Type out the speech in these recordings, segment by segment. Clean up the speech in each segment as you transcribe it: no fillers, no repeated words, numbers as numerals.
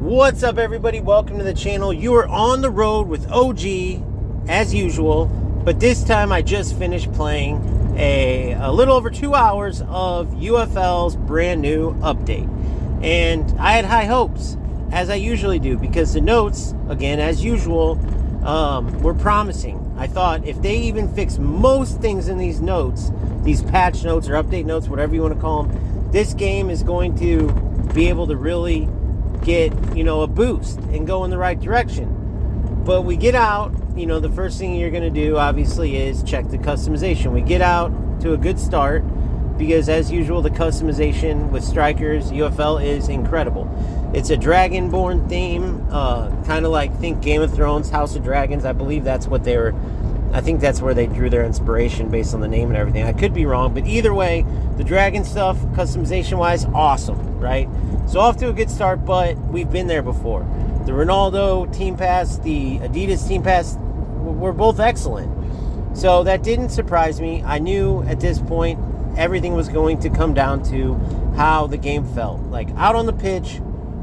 What's up, everybody? Welcome to the channel. You are on the road with OG as usual, but this time I just finished playing a little over 2 hours of UFL's brand new update, and I had high hopes, as I usually do, because the notes, again as usual, were promising. I thought if they even fix most things in these notes, these patch notes or update notes, whatever you want to call them, this game is going to be able to really get, a boost and go in the right direction. But we get out, the first thing you're going to do obviously is check the customization. We get out to a good start because, as usual, the customization with strikers UFL is incredible. It's a Dragonborn theme, kind of like, think Game of Thrones, House of Dragons. I believe that's what they were. I think that's where they drew their inspiration based on the name and everything. I could be wrong, but either way, the dragon stuff, customization-wise, awesome, right? So off to a good start, but we've been there before. The Ronaldo Teampass, the Adidas Teampass were both excellent. So that didn't surprise me. I knew at this point everything was going to come down to how the game felt. Like, out on the pitch,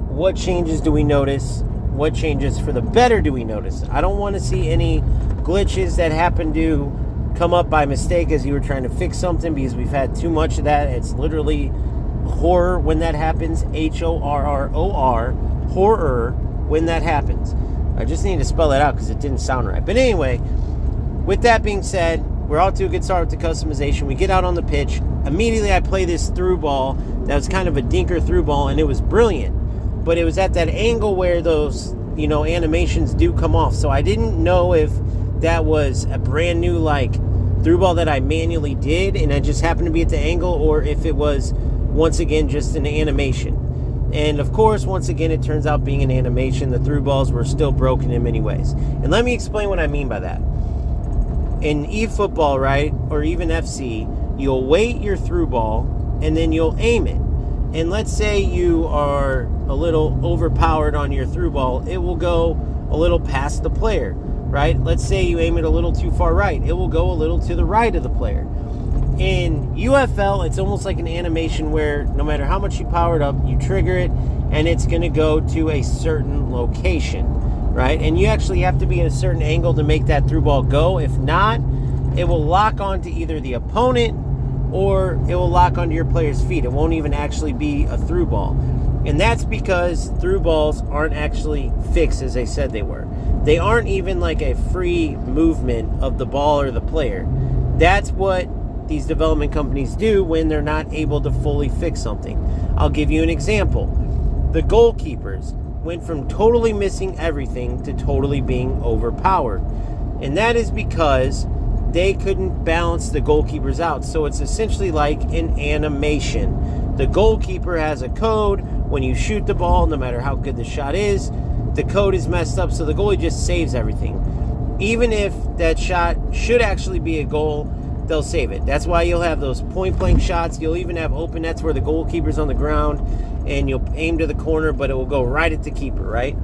what changes do we notice? What changes for the better do we notice? I don't want to see any glitches that happen to come up by mistake as you were trying to fix something, because we've had too much of that. It's literally horror when that happens. HORROR, horror when that happens. I just need to spell that out because it didn't sound right. But anyway, with that being said, we're off to a good start with the customization. We get out on the pitch. Immediately I play this through ball that was kind of a dinker through ball, and it was brilliant. But it was at that angle where those, animations do come off. So I didn't know if that was a brand new, through ball that I manually did and I just happened to be at the angle, or if it was, once again, just an animation. And of course, once again, it turns out being an animation. The through balls were still broken in many ways. And let me explain what I mean by that. In eFootball, right, or even FC, you'll weight your through ball and then you'll aim it. And let's say you are a little overpowered on your through ball, it will go a little past the player, right? Let's say you aim it a little too far right, it will go a little to the right of the player. In UFL, it's almost like an animation where no matter how much you power it up, you trigger it, and it's going to go to a certain location, right? And you actually have to be in a certain angle to make that through ball go. If not, it will lock onto either the opponent or it will lock onto your player's feet. It won't even actually be a through ball. And that's because through balls aren't actually fixed as they said they were. They aren't even like a free movement of the ball or the player. That's what these development companies do when they're not able to fully fix something. I'll give you an example. The goalkeepers went from totally missing everything to totally being overpowered. And that is because they couldn't balance the goalkeepers out. So it's essentially like an animation. The goalkeeper has a code. When you shoot the ball, no matter how good the shot is, the code is messed up, so the goalie just saves everything. Even if that shot should actually be a goal, they'll save it. That's why you'll have those point-blank shots. You'll even have open nets where the goalkeeper's on the ground and you'll aim to the corner, but it will go right at the keeper, right?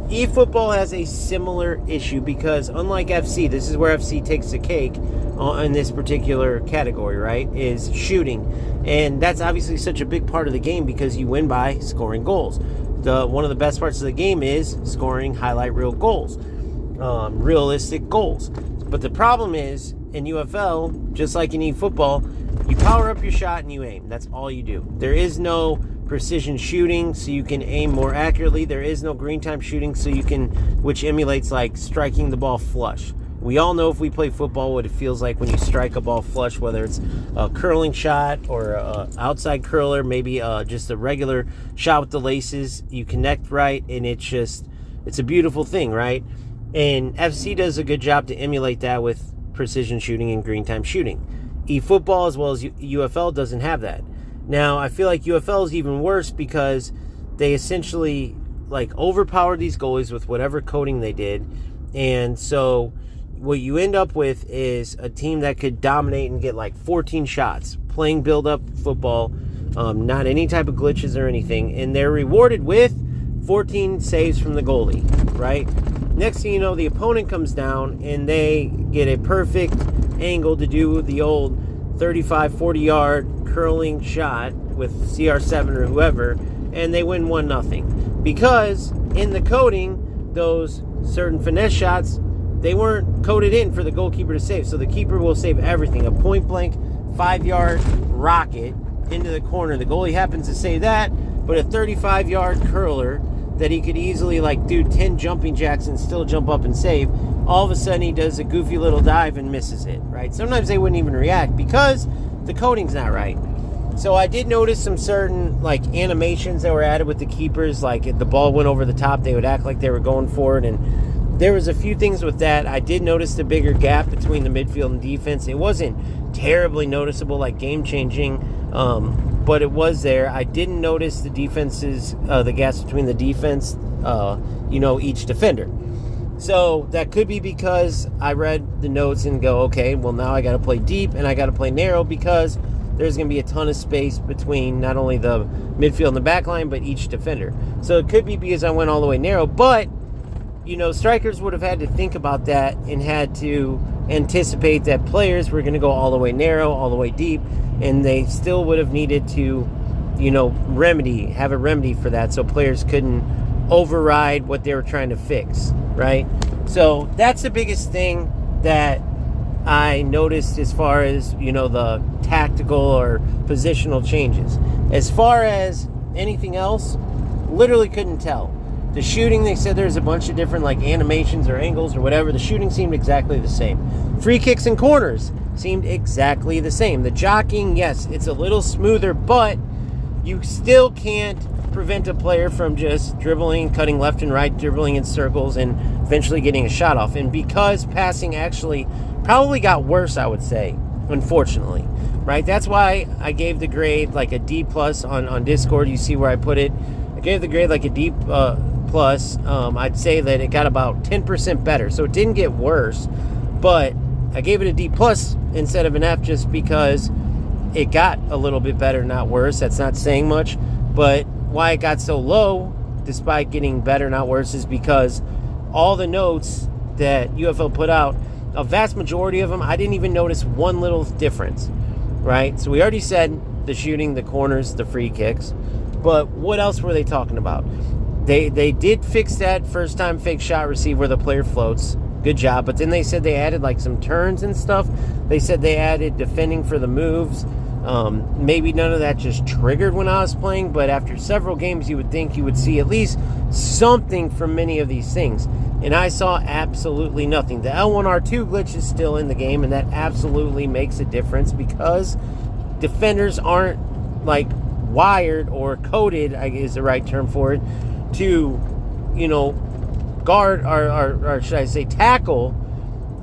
eFootball has a similar issue because, unlike FC, this is where FC takes the cake in this particular category, right, is shooting. And that's obviously such a big part of the game because you win by scoring goals. One of the best parts of the game is scoring highlight reel goals, realistic goals. But the problem is, in UFL, just like in eFootball, you power up your shot and you aim. That's all you do. There is no precision shooting so you can aim more accurately. There is no green time shooting so you can, which emulates like striking the ball flush. We all know if we play football what it feels like when you strike a ball flush, whether it's a curling shot or an outside curler, maybe just a regular shot with the laces. You connect right, and it's a beautiful thing, right? And FC does a good job to emulate that with precision shooting and green time shooting. eFootball, as well as UFL, doesn't have that. Now, I feel like UFL is even worse because they essentially overpowered these goalies with whatever coding they did. And so what you end up with is a team that could dominate and get 14 shots, playing build-up football, not any type of glitches or anything. And they're rewarded with 14 saves from the goalie, right? Next thing you know, the opponent comes down and they get a perfect angle to do the old 35, 40-yard curling shot with CR7 or whoever, and they win 1-0. because in the coding, those certain finesse shots, they weren't coded in for the goalkeeper to save. So the keeper will save everything. A point blank 5-yard rocket into the corner. The goalie happens to save that, but a 35-yard curler that he could easily do 10 jumping jacks and still jump up and save, all of a sudden he does a goofy little dive and misses it, right? Sometimes they wouldn't even react because the coding's not right. So I did notice some certain animations that were added with the keepers, if the ball went over the top, they would act like they were going for it, and there was a few things with that. I did notice the bigger gap between the midfield and defense. It wasn't terribly noticeable, game-changing, but it was there. I didn't notice the defenses, the gaps between the defense, each defender. So that could be because I read the notes and go, okay, well now I got to play deep and I got to play narrow because there's going to be a ton of space between not only the midfield and the back line, but each defender. So it could be because I went all the way narrow, but strikers would have had to think about that and had to anticipate that players were going to go all the way narrow, all the way deep, and they still would have needed to, have a remedy for that so players couldn't override what they were trying to fix, right? So that's the biggest thing that I noticed as far as, the tactical or positional changes. As far as anything else, literally couldn't tell. The shooting, they said there's a bunch of different animations or angles or whatever. The shooting seemed exactly the same. Free kicks and corners seemed exactly the same. The jockeying, yes, it's a little smoother, but you still can't prevent a player from just dribbling, cutting left and right, dribbling in circles, and eventually getting a shot off. And because passing actually probably got worse, I would say, unfortunately, right? That's why I gave the grade a D plus on Discord. You see where I put it. I gave the grade a D plus. I'd say that it got about 10% better. So it didn't get worse, but I gave it a D plus instead of an F just because it got a little bit better, not worse. That's not saying much, but why it got so low despite getting better, not worse, is because all the notes that UFL put out, a vast majority of them, I didn't even notice one little difference, right? So we already said the shooting, the corners, the free kicks, but what else were they talking about? They did fix that first time fake shot receive where the player floats. Good job. But then they said they added some turns and stuff. They said they added defending for the moves. Maybe none of that just triggered when I was playing, but after several games you would think you would see at least something from many of these things. And I saw absolutely nothing. The L1R2 glitch is still in the game, and that absolutely makes a difference because defenders aren't wired or coded, I guess is the right term for it, to, guard or should I say tackle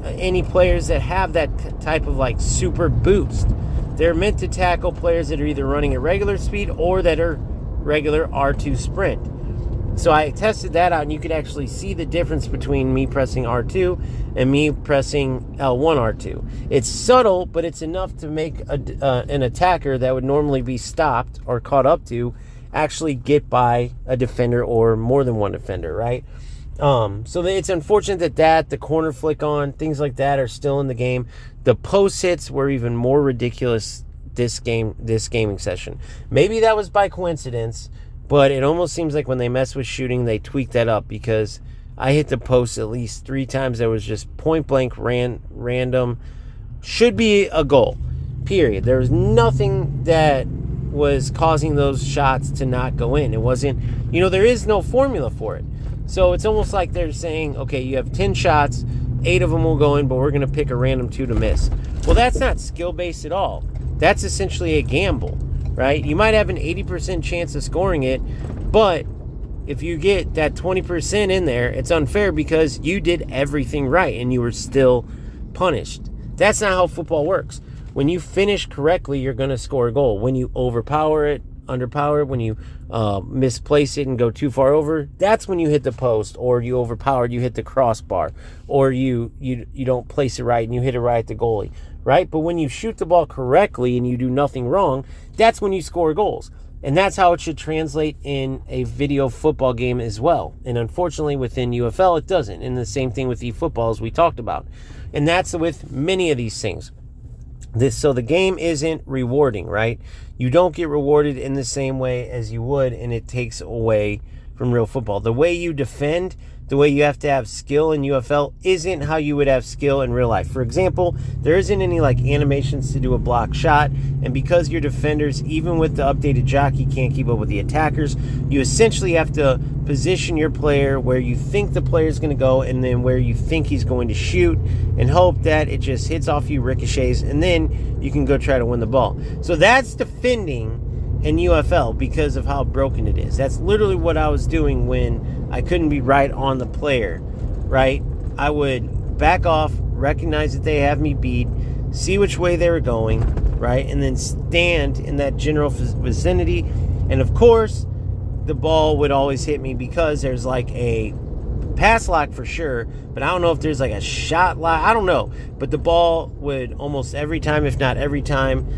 any players that have that type of super boost. They're meant to tackle players that are either running at regular speed or that are regular R2 sprint. So I tested that out, and you could actually see the difference between me pressing R2 and me pressing L1 R2. It's subtle, but it's enough to make an attacker that would normally be stopped or caught up to actually get by a defender or more than one defender, right? So it's unfortunate that the corner flick on, things like that are still in the game. The post hits were even more ridiculous this gaming session. Maybe that was by coincidence, but it almost seems like when they mess with shooting, they tweak that up because I hit the post at least 3 times that was just point blank random. Should be a goal, period. There was nothing that was causing those shots to not go in. It wasn't, there is no formula for it. So it's almost like they're saying, okay, you have 10 shots, 8 of them will go in, but we're going to pick a random 2 to miss. Well, that's not skill-based at all. That's essentially a gamble, right? You might have an 80% chance of scoring it, but if you get that 20% in there, it's unfair because you did everything right and you were still punished. That's not how football works. When you finish correctly, you're going to score a goal. When you overpower it, underpower it, when you misplace it and go too far over, that's when you hit the post, or you overpowered, you hit the crossbar, or you don't place it right and you hit it right at the goalie, right? But when you shoot the ball correctly and you do nothing wrong, that's when you score goals. And that's how it should translate in a video football game as well. And unfortunately within UFL it doesn't. And the same thing with eFootball as we talked about. And that's with many of these things. So the game isn't rewarding, right? You don't get rewarded in the same way as you would, and it takes away from real football. The way you defend, the way you have to have skill in UFL isn't how you would have skill in real life. For example, there isn't any like animations to do a block shot, and because your defenders, even with the updated jockey, can't keep up with the attackers, you essentially have to position your player where you think the player is going to go and then where you think he's going to shoot, and hope that it just hits off you, ricochets, and then you can go try to win the ball. So that's defending in UFL because of how broken it is. That's literally what I was doing when I couldn't be right on the player, right? I would back off, recognize that they have me beat, see which way they were going, right? And then stand in that general vicinity. And of course, the ball would always hit me because there's like a pass lock for sure, but I don't know if there's like a shot lock. I don't know. But the ball would almost every time, if not every time,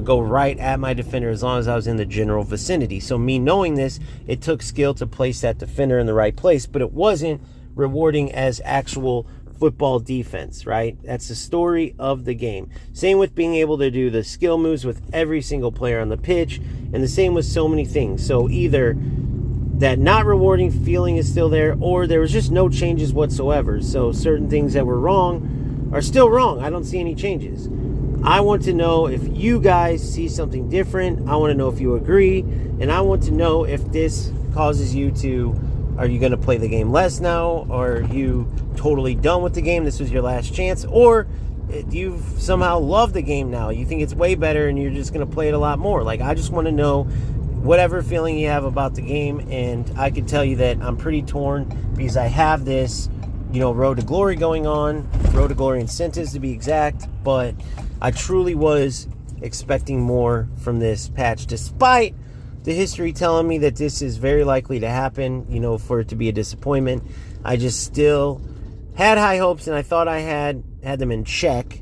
go right at my defender as long as I was in the general vicinity. So me knowing this, it took skill to place that defender in the right place, but it wasn't rewarding as actual football defense, right? That's the story of the game. Same with being able to do the skill moves with every single player on the pitch, and the same with so many things. So either that not rewarding feeling is still there, or there was just no changes whatsoever. So certain things that were wrong are still wrong. I don't see any changes. I want to know if you guys see something different. I want to know if you agree, and I want to know if this causes you to, are you going to play the game less now? Or are you totally done with the game? This was your last chance? Or do you somehow love the game now? You think it's way better and you're just going to play it a lot more? Like, I just want to know whatever feeling you have about the game, and I can tell you that I'm pretty torn because I have this, Road to Glory going on, Road to Glory incentives to be exact, but I truly was expecting more from this patch, despite the history telling me that this is very likely to happen, for it to be a disappointment. I just still had high hopes, and I thought I had them in check,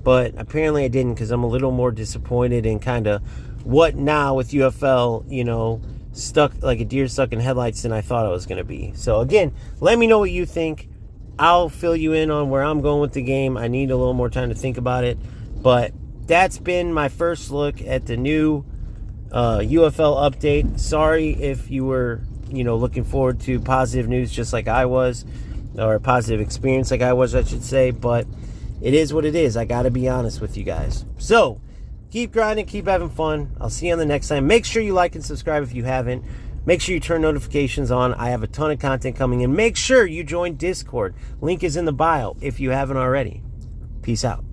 but apparently I didn't, because I'm a little more disappointed in kind of what now with UFL, stuck like a deer stuck in headlights than I thought it was going to be. So again, let me know what you think. I'll fill you in on where I'm going with the game. I need a little more time to think about it, but that's been my first look at the new UFL update. Sorry if you were, looking forward to positive news just like I was, or a positive experience like I was, I should say, but it is what it is. I got to be honest with you guys. So keep grinding, keep having fun. I'll see you on the next time. Make sure you like and subscribe if you haven't. Make sure you turn notifications on. I have a ton of content coming in. Make sure you join Discord. Link is in the bio if you haven't already. Peace out.